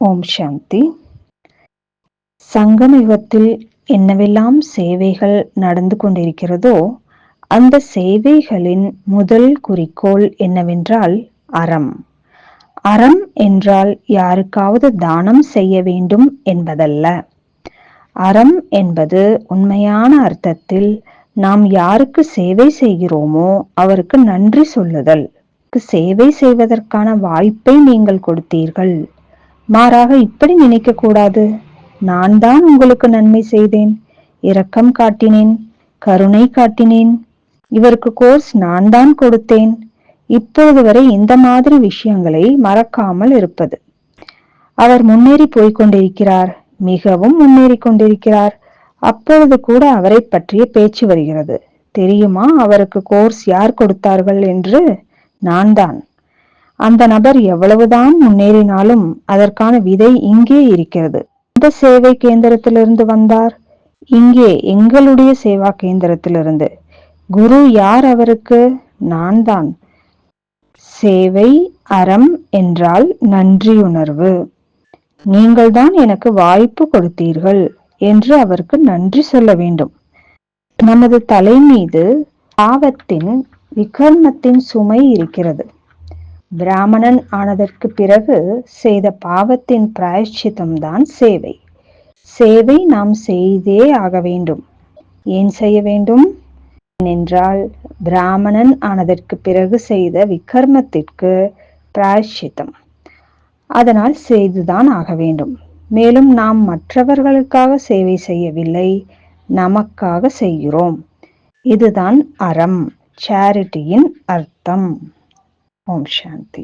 ஓம் சாந்தி. சங்கம யுகத்தில் என்னவெல்லாம் சேவைகள் நடந்து கொண்டிருக்கிறதோ அந்த சேவைகளின் முதல் குறிக்கோள் என்னவென்றால் அறம். அறம் என்றால் யாருக்காவது தானம் செய்ய வேண்டும் என்பதல்ல. அறம் என்பது உண்மையான அர்த்தத்தில் நாம் யாருக்கு சேவை செய்கிறோமோ அவருக்கு நன்றி சொல்லுதல். சேவை செய்வதற்கான வாய்ப்பை நீங்கள் கொடுத்தீர்கள். மாறாக இப்படி நினைக்க கூடாது, நான் தான் உங்களுக்கு நன்மை செய்தேன், இரக்கம் காட்டினேன், கருணை காட்டினேன், இவருக்கு கோர்ஸ் நான் தான் கொடுத்தேன், இப்பொழுது வரை இந்த மாதிரி விஷயங்களை மறக்காமல் இருப்பது. அவர் முன்னேறி போய்கொண்டிருக்கிறார், மிகவும் முன்னேறி கொண்டிருக்கிறார். அப்பொழுது கூட அவரை பற்றிய பேச்சு வருகிறது. தெரியுமா அவருக்கு கோர்ஸ் யார் கொடுத்தார்கள் என்று? நான் தான். அந்த நபர் எவ்வளவுதான் முன்னேறினாலும் அதற்கான விதை இங்கே இருக்கிறது. இந்த சேவை கேந்திரத்திலிருந்து வந்தார், இங்கே எங்களுடைய சேவா கேந்திரத்திலிருந்து. குரு யார் அவருக்கு? நான் தான். சேவை அறம் என்றால் நன்றியுணர்வு. நீங்கள் தான் எனக்கு வாய்ப்பு கொடுத்தீர்கள் என்று அவருக்கு நன்றி சொல்ல வேண்டும். நமது தலை மீது பாவத்தின் விகர்மத்தின் சுமை இருக்கிறது. பிராமணன் ஆனதற்கு பிறகு செய்த பாவத்தின் பிராயச்சித்தம் தான் சேவை. சேவை நாம் செய்தே ஆக வேண்டும். ஏன் செய்ய வேண்டும் என்றால் பிராமணன் ஆனதற்கு பிறகு செய்த விகர்மத்திற்கு பிராயச்சித்தம். அதனால் செய்துதான் ஆக வேண்டும். மேலும் நாம் மற்றவர்களுக்காக சேவை செய்யவில்லை, நமக்காக செய்கிறோம். இதுதான் அறம், சேரிட்டியின் அர்த்தம். ஓம் சாந்தி.